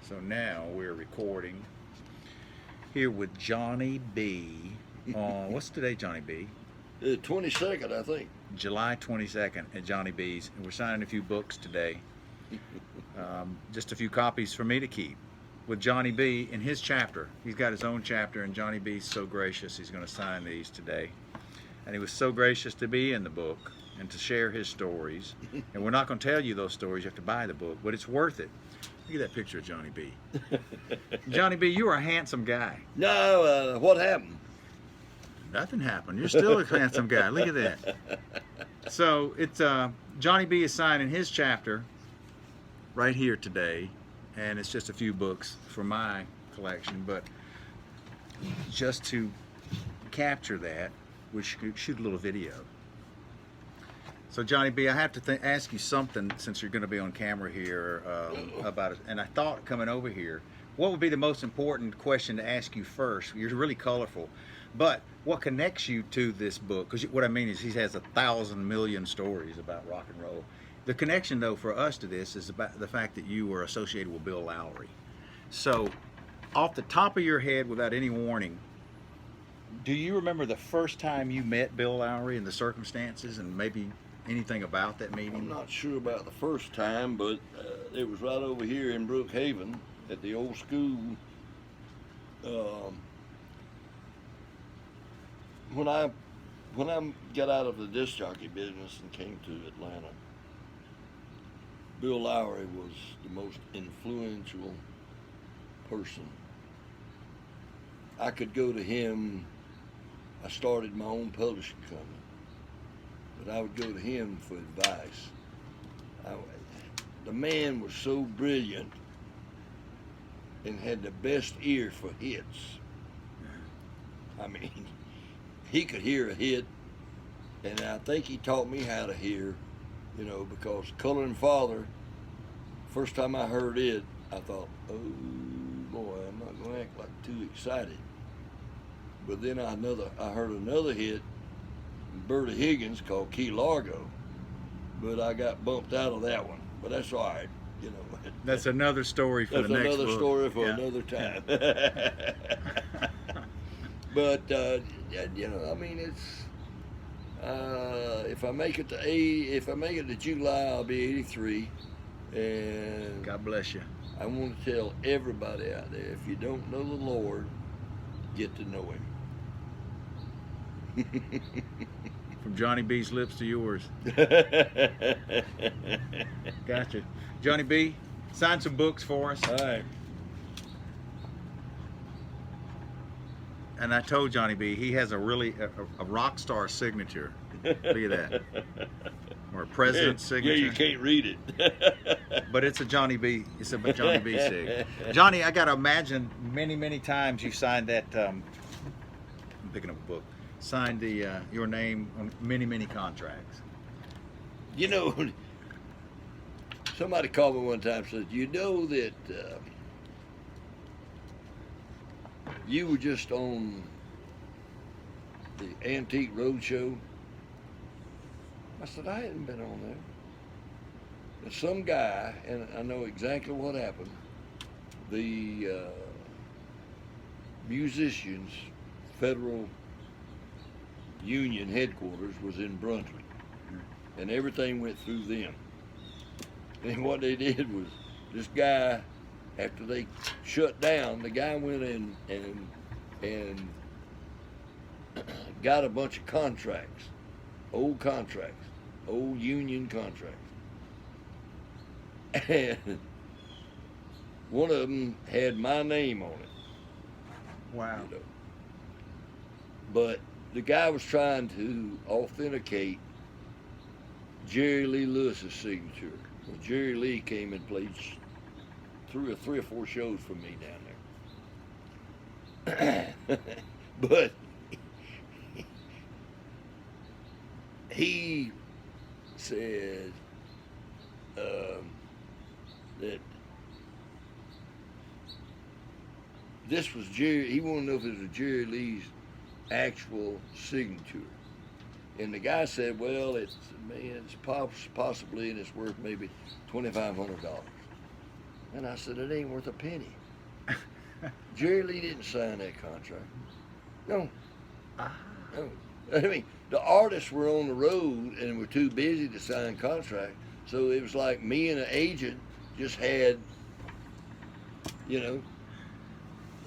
So now we're recording here with Johnny B. On what's today, Johnny B? 22nd, I think. July 22nd at Johnny B's. And we're signing a few books today. Just a few copies for me to keep with Johnny B in his chapter. He's got his own chapter, and Johnny B's so gracious. He's going to sign these today. And he was so gracious to be in the book and to share his stories. And we're not going to tell you those stories. You have to buy the book, but it's worth it. Look at that picture of Johnny B. Johnny B, you are a handsome guy. No, what happened? Nothing happened. You're still a handsome guy. Look at that. So it's Johnny B is signing his chapter right here today, and it's just a few books from my collection. But just to capture that, we should shoot a little video. So Johnny B, I have to ask you something since you're going to be on camera here about it. And I thought coming over here, what would be the most important question to ask you first? You're really colorful, but what connects you to this book? Because what I mean is he has 1,000 million stories about rock and roll. The connection, though, for us to this is about the fact that you were associated with Bill Lowery. So off the top of your head, without any warning, do you remember the first time you met Bill Lowery and the circumstances and maybe anything about that meeting? I'm not sure about the first time, but it was right over here in Brookhaven at the old school. When I got out of the disc jockey business and came to Atlanta, Bill Lowery was the most influential person. I could go to him. I started my own publishing company, but I would go to him for advice. The man was so brilliant and had the best ear for hits. I mean, he could hear a hit, and I think he taught me how to hear, because Coloring Father, first time I heard it, I thought, oh boy, I'm not going to act like too excited. But then I heard another hit, Bertie Higgins, called Key Largo, but I got bumped out of that one. But that's all right, That's another story for the next book. That's another story for another time. But I mean, it's if I make it to July, I'll be 83, and God bless you. I want to tell everybody out there: if you don't know the Lord, get to know Him. From Johnny B's lips to yours. Gotcha. Johnny B, sign some books for us. All right. And I told Johnny B, he has a really a rock star signature. Look at that. Or a president's signature. Yeah, you can't read it. But it's a Johnny B. It's a Johnny B sig. Johnny, I gotta imagine many times you signed that. I'm picking up a book. Signed your name on many contracts. Somebody called me one time and said, that you were just on the Antique Roadshow? I said, I hadn't been on there. But some guy, and I know exactly what happened, the musicians' federal union headquarters was in Brunswick, and everything went through them. And what they did was, this guy, after they shut down, the guy went in and got a bunch of contracts, old union contracts, and one of them had my name on it. Wow. But the guy was trying to authenticate Jerry Lee Lewis's signature. Well, Jerry Lee came and played three or four shows for me down there. But he said that this was Jerry. He wanted to know if it was Jerry Lee's actual signature. And the guy said, well, it's possibly, and it's worth maybe $2,500. And I said, it ain't worth a penny. Jerry Lee didn't sign that contract. No. No. I mean, the artists were on the road and were too busy to sign contract. So it was like me and an agent just had, you know,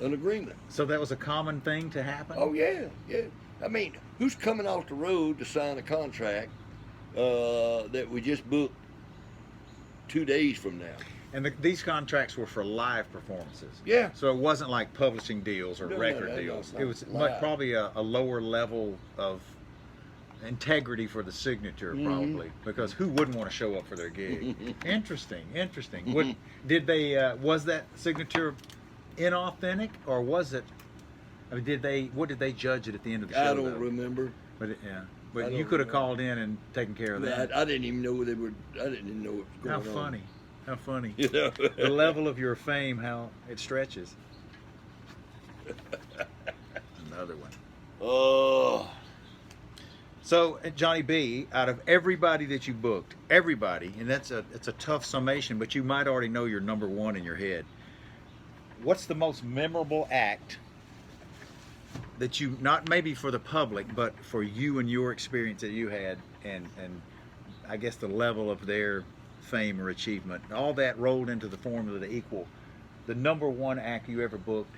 an agreement. So that was a common thing to happen? Oh, yeah, yeah. I mean, who's coming off the road to sign a contract that we just booked 2 days from now? And these contracts were for live performances. Yeah. So it wasn't like publishing deals or No, record no, deals. no, It was live. probably a lower level of integrity for the signature, probably, because who wouldn't want to show up for their gig? Interesting. What did they? Was that signature inauthentic, or was it? I mean, did they? What did they judge it at the end of the show? I don't though? remember. But I but don't you could have remember. called in and taken care of that. I didn't even know they would. I didn't even know what was How going funny! How funny! You know? The level of your fame, how it stretches. Another one. Oh, So, Johnny B, out of everybody that you booked, everybody, and it's a tough summation, but you might already know your number one in your head. What's the most memorable act that you, not maybe for the public, but for you and your experience that you had, and I guess the level of their fame or achievement, all that rolled into the formula to equal the number one act you ever booked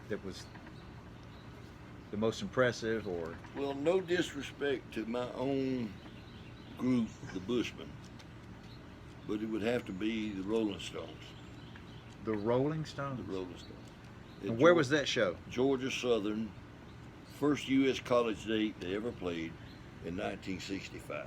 that was the most impressive, or well, no disrespect to my own group, the Bushmen, but it would have to be the Rolling Stones. the Rolling Stones? The Rolling Stones. And where was that show? Georgia Southern, first U.S. college date they ever played in 1965.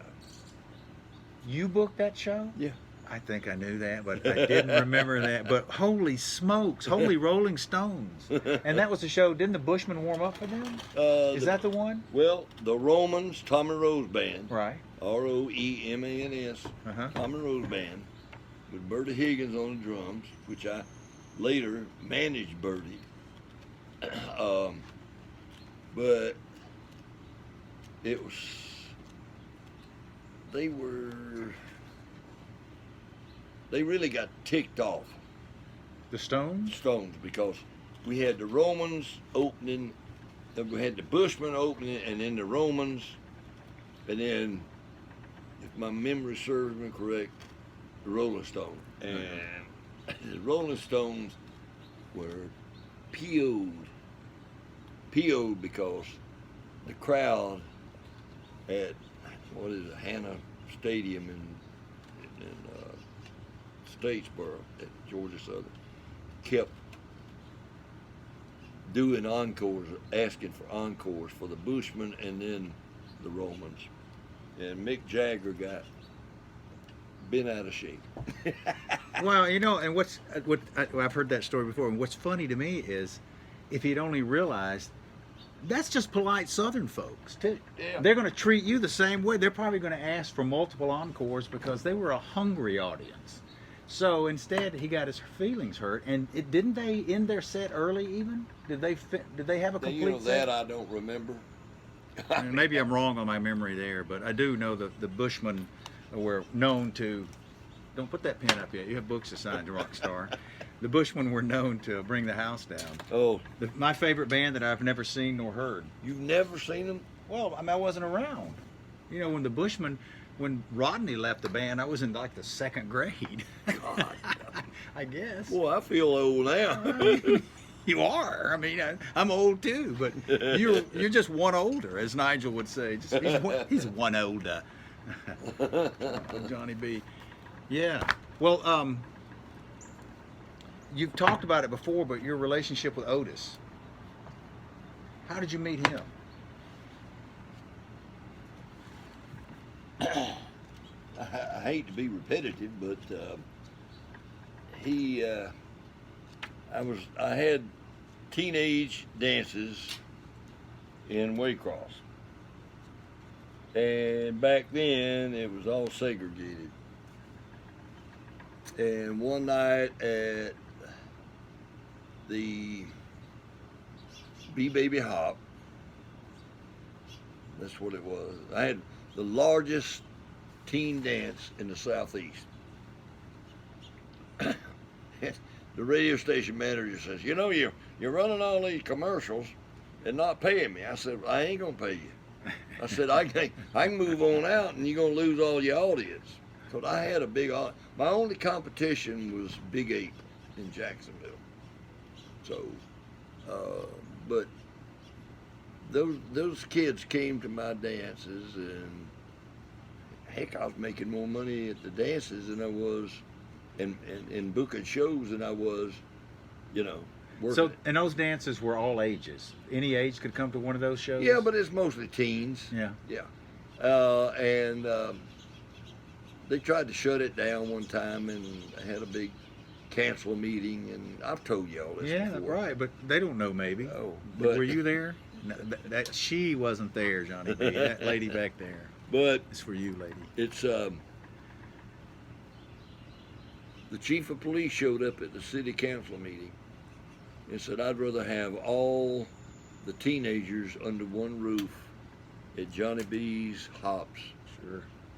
You booked that show? Yeah. I think I knew that, but I didn't remember that. But holy smokes, holy Rolling Stones. And that was the show. Didn't the Bushmen warm up for them? Is that the one? Well, the Romans, Tommy Rose Band, Right. Roemans, Uh-huh. Tommy Rose Band, with Bertie Higgins on the drums, which I later managed Bertie. But it was, they really got ticked off, The Stones? Stones, because we had the Romans opening, we had the Bushmen opening, and then the Romans, and then, if my memory serves me correct, the Rolling Stones. And the Rolling Stones were PO'd because the crowd at, what is it, Hannah Stadium in Statesboro at Georgia Southern kept doing encores, asking for encores for the Bushmen and then the Romans. And Mick Jagger got bent out of shape. Well, you know, and what I've heard that story before, and what's funny to me is if he'd only realized that's just polite Southern folks too. Yeah. They're going to treat you the same way. They're probably going to ask for multiple encores because they were a hungry audience. So instead, he got his feelings hurt, and didn't they end their set early? Even did they have a complete You know, set? that I don't remember. And maybe I'm wrong on my memory there, but I do know that the Bushmen were known to. Don't put that pen up yet. You have books assigned to Rockstar. The Bushmen were known to bring the house down. Oh, My favorite band that I've never seen nor heard. you've never seen them? Well, I mean, I wasn't around. You know, when Rodney left the band, I was in like the second grade. God. I guess. Boy, I feel old now. You are. I mean, I'm old too, but you're just one older, as Nigel would say. He's one older. Johnny B. Yeah. Well, you've talked about it before, but your relationship with Otis. How did you meet him? I hate to be repetitive, but I had teenage dances in Waycross, and back then it was all segregated. And one night at the B Baby Hop, that's what it was. I had the largest teen dance in the Southeast. the radio station manager says, you know, you're running all these commercials and not paying me. I said, I ain't gonna pay you. I said, I can move on out and you're gonna lose all your audience. Because I had a big, my only competition was Big Apple in Jacksonville. So, but those kids came to my dances, and heck, I was making more money at the dances than I was in booking shows than I was, you know, working. So, and those dances were all ages. Any age could come to one of those shows? Yeah, but it's mostly teens. Yeah. Yeah. And they tried to shut it down one time, and I had a big cancel meeting, and I've told you all this before. Yeah, right, but they don't know maybe. Oh, but were you there? No, that she wasn't there, Johnny B. That lady back there. But it's for you, lady. It's the chief of police showed up at the city council meeting and said, I'd rather have all the teenagers under one roof at Johnny B's Hops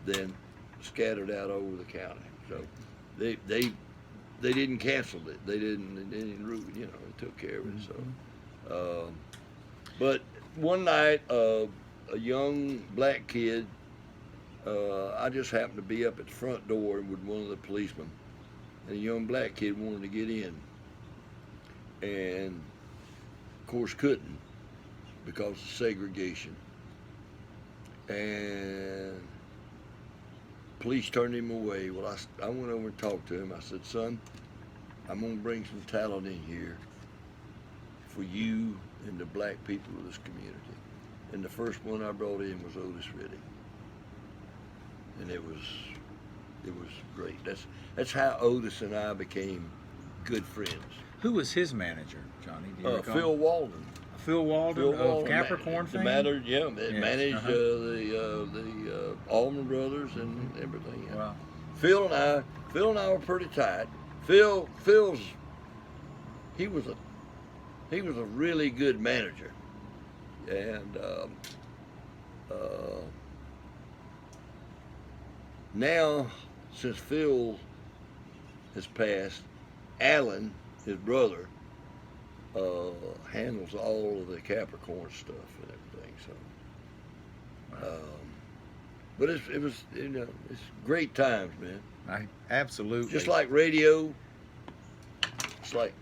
than scattered out over the county. So they didn't cancel it. They didn't you know, they took care of it. So but one night a young black kid, I just happened to be up at the front door with one of the policemen, and a young black kid wanted to get in, and of course couldn't because of segregation, and police turned him away. Well, I went over and talked to him. I said, son, I'm going to bring some talent in here for you and the black people of this community. And the first one I brought in was Otis Redding. And it was great. That's how Otis and I became good friends. Who was his manager, Johnny? Do you recall? Phil Walden. Phil Walden of Capricorn fame? Managed the Allman Brothers and everything. Yeah. Wow. Phil and I were pretty tight. Phil's he was a really good manager, and now since Phil has passed, Alan, his brother, handles all of the Capricorn stuff and everything. So, Wow. but it was, you know, it's great times, man. Absolutely. Just like radio, it's like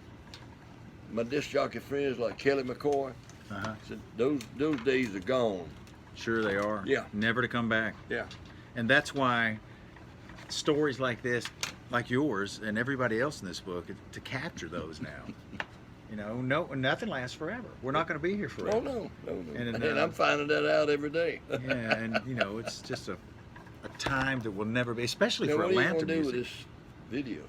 my disc jockey friends like Kelly McCoy. Said those days are gone. Sure they are. Yeah. Never to come back. Yeah. And that's why stories like this, like yours and everybody else in this book, to capture those now. You know, nothing lasts forever. We're not going to be here forever. Oh no. And I'm finding that out every day. Yeah, and you know, it's just a time that will never be, especially for what Atlanta are you going to do music. with this video?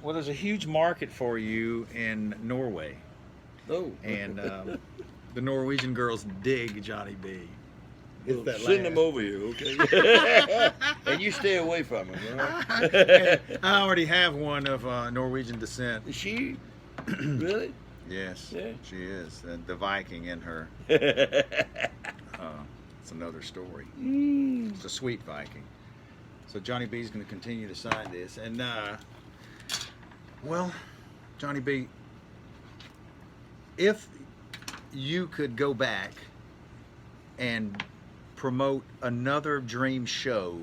Well, there's a huge market for you in Norway, Oh. and the Norwegian girls dig Johnny B. Well, send them over here, okay? And you stay away from them, all right? I already have one of Norwegian descent. Is she? Really? Yes, Yeah. she is. And the Viking in her. It's another story. It's a sweet Viking. So Johnny B is going to continue to sign this. And, well, Johnny B, if you could go back and promote another dream show,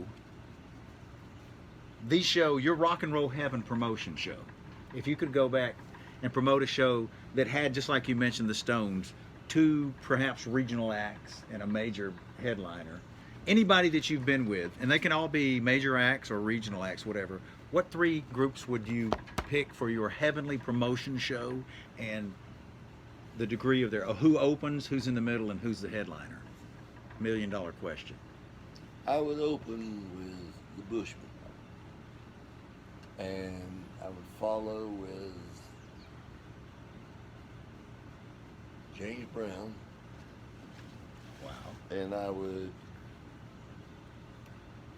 your Rock and Roll Heaven promotion show, if you could go back and promote a show that had, just like you mentioned, the Stones, 2 perhaps regional acts and a major headliner, anybody that you've been with, and they can all be major acts or regional acts, whatever, what 3 groups would you pick for your heavenly promotion show, and the degree of who opens, who's in the middle, and who's the headliner? $1 million question. I would open with the Bushmen, and I would follow with James Brown. Wow. And I would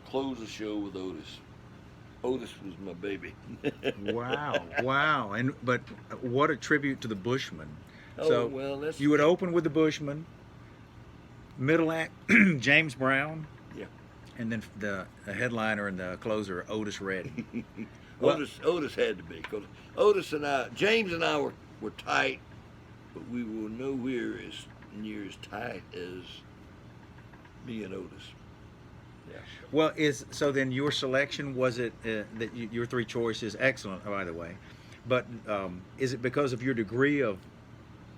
close the show with Otis. Otis was my baby. Wow. But what a tribute to the Bushmen. Oh, So well, that's... you would open with the Bushmen, middle act James Brown, Yeah. and then the headliner and the closer Otis Redding. Well, Otis had to be, because Otis and I, James and I were tight, but we were nowhere as near as tight as me and Otis. Yeah. well, so then your selection, was it that your three choices, excellent, by the way, but is it because of your degree of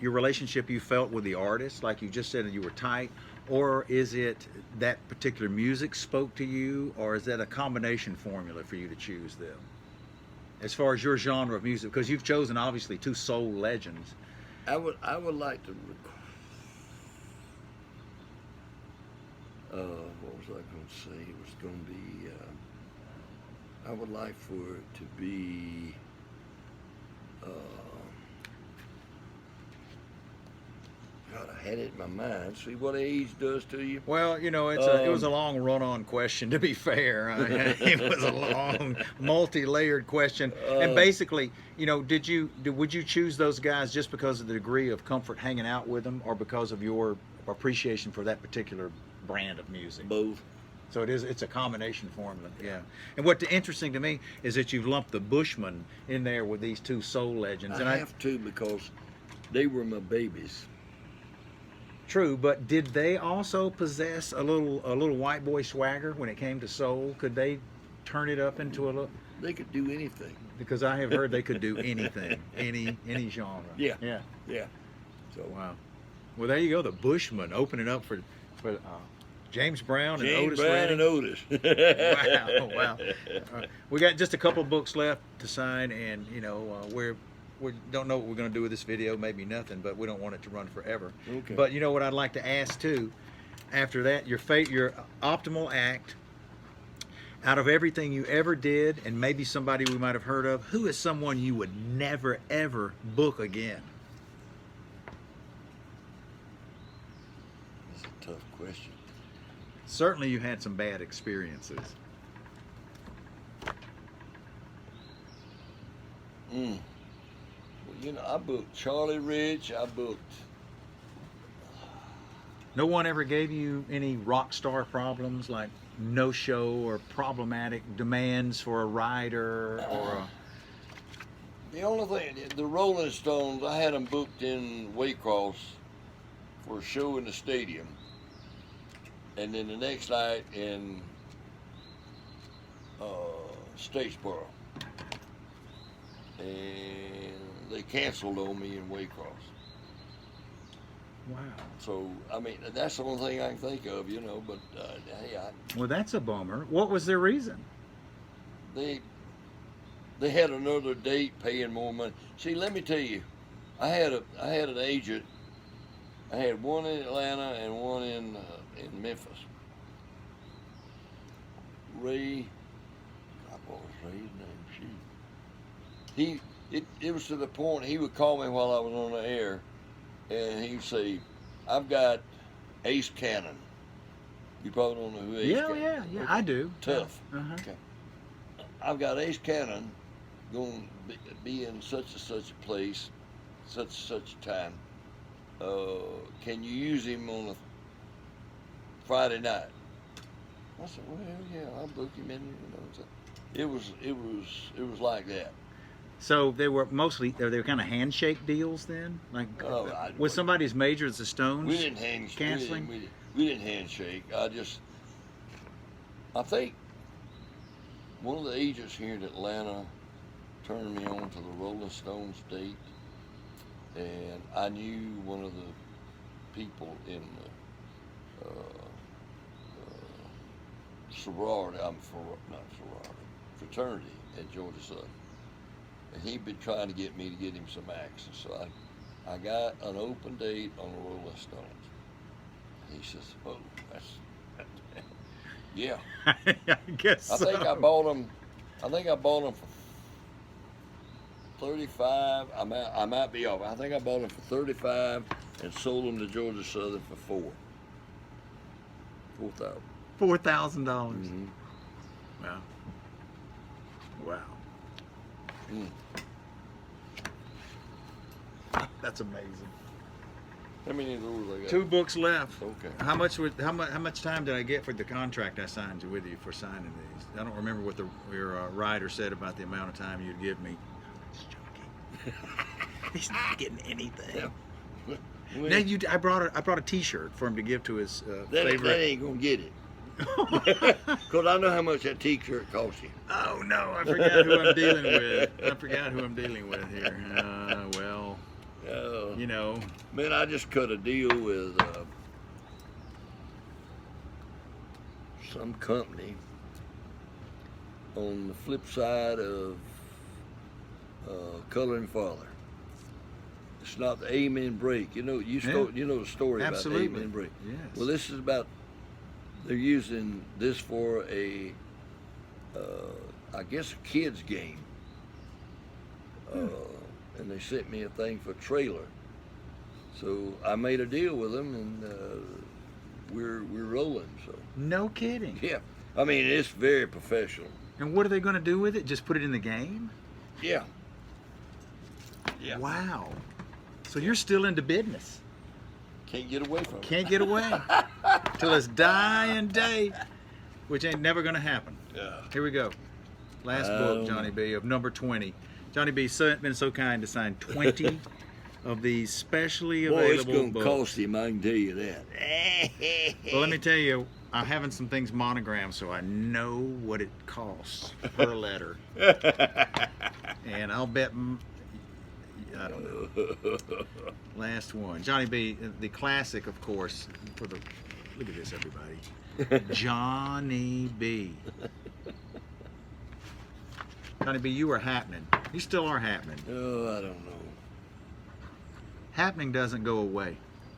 your relationship you felt with the artist, like you just said that you were tight, or is it that particular music spoke to you, or is that a combination formula for you to choose them? As far as your genre of music, because you've chosen obviously two soul legends. I would like to. What was I going to say? It was going to be. I would like for it to be. God, I had it in my mind. See what age does to you? Well, you know, it was a long run-on question, to be fair. It was a long, multi-layered question. And basically, you know, would you choose those guys just because of the degree of comfort hanging out with them, or because of your appreciation for that particular brand of music? Both. So it's a combination formula, yeah. And what's interesting to me is that you've lumped the Bushmen in there with these two soul legends. I have to, because they were my babies. True, but did they also possess a little white boy swagger when it came to soul? Could they turn it up into a little? They could do anything. Because I have heard they could do anything, any genre. Yeah. Yeah. Yeah. So Wow. Well, there you go. The Bushmen opening up for James Brown and James Otis Brown Redding. and Otis. Wow. We got just a couple of books left to sign, and you know we don't know what we're going to do with this video. Maybe nothing, but we don't want it to run forever. Okay. But you know what I'd like to ask too, after that, your optimal act. Out of everything you ever did, and maybe somebody we might have heard of, who is someone you would never ever book again? That's a tough question. Certainly, you had some bad experiences. Well, you know, I booked Charlie Rich. I booked. No one ever gave you any rock star problems, like no show or problematic demands for a rider or a... The only thing, the Rolling Stones, I had them booked in Waycross for a show in the stadium, and then the next night in Statesboro, and they canceled on me in Waycross. Wow. So, I mean, that's the only thing I can think of, you know, but hey, Well, that's a bummer. What was their reason? they had another date paying more money. See, let me tell you, I had an agent. I had one in Atlanta and one in Memphis. Ray, God, what was Ray's name? It was to the point he would call me while I was on the air, and he'd say, "I've got Ace Cannon." You probably don't know who Ace Cannon is. Yeah, Okay. I do. Tough. Uh-huh. Okay. I've got Ace Cannon going to be in such and such a place, such and such a time. Can you use him on a Friday night? I said, well, yeah, I'll book him in. You know, so it was like that. So they were kind of handshake deals then? Like, was somebody as major as the Stones We didn't handshake. canceling? We didn't handshake. I think one of the agents here in Atlanta turned me on to the Rolling Stones date, and I knew one of the people in the fraternity at Georgia Southern, and he'd been trying to get me to get him some acts, and so I got an open date on the Rolling Stones. He says, "Oh, that's yeah." I guess I think so. I bought them for 35. I might be off. I think I bought them for 35 and sold them to Georgia Southern for $4,000. $4,000. Mm-hmm. Wow. Wow. Mm. That's amazing. How many of those I got? 2 books left. Okay. How much time did I get for the contract I signed with you for signing these? I don't remember what your writer said about the amount of time you'd give me. Just joking. He's not getting anything. Yeah. Now I brought a T-shirt for him to give to his that favorite. ain't gonna get it. Cause I know how much that T-shirt cost you. Oh no, I forgot who I'm dealing with. I forgot who I'm dealing with here. Well, you know. Man, I just cut a deal with some company on the flip side of Color and Father. It's not the Amen Break. You know, you know the story Absolutely. about the Amen Break. Yes. Well, this is about, they're using this for I guess a kid's game. And they sent me a thing for a trailer. So I made a deal with them, and we're rolling. So No kidding. yeah, I mean it's very professional. And what are they going to do with it? Just put it in the game? Yeah. Yeah. Wow. So you're still into business. Can't get away from it. Can't get away till it's dying day, which ain't never going to happen. Yeah. Here we go. Last book, Johnny B, of number 20. Johnny B's been so kind to sign 20 of these specially Boy, it's available gonna books. cost him, I can tell you that. Well, let me tell you, I'm having some things monogrammed, so I know what it costs per letter. And I'll bet, I don't know. Last one. Johnny B, the classic, of course, for the, look at this, everybody. Johnny B. Johnny B, you are happening. You still are happening. Oh, I don't know. Happening doesn't go away.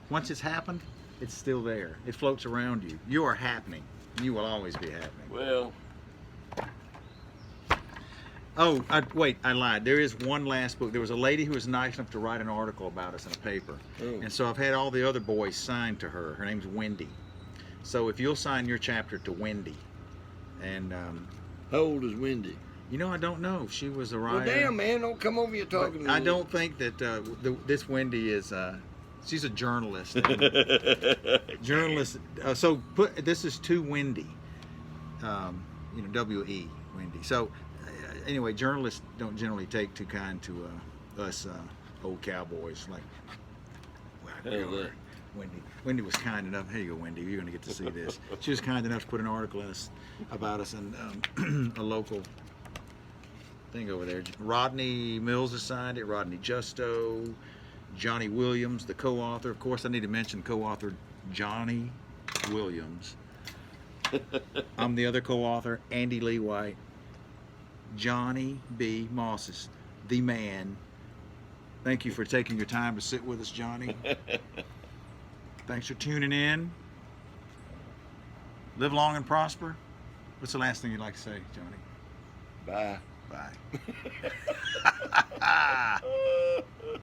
Once it's happened, it's still there. It floats around you. You are happening. You will always be happening. Well, Oh, wait, I lied. There is one last book. There was a lady who was nice enough to write an article about us in a paper. Oh. And so I've had all the other boys sign to her. Her name's Wendy. So if you'll sign your chapter to Wendy. And, how old is Wendy? you know, I don't know. She was a writer. Well, damn, man, don't come over here talking to me. I don't think that this Wendy is, she's a journalist. Journalist. So this is to Wendy. You know, W-E, Wendy. So anyway, journalists don't generally take too kind to us old cowboys like Wendy was kind enough. Here you go, Wendy. You're going to get to see this. She was kind enough to put an article in about us in a local thing over there. Rodney Mills has signed it. Rodney Justo, Johnny Williams, the co-author. Of course, I need to mention co-author Johnny Williams. I'm the other co-author, Andy Lee White. Johnny B. Mosses, the man. Thank you for taking your time to sit with us, Johnny. Thanks for tuning in. Live long and prosper. What's the last thing you'd like to say, Johnny? Bye. Bye.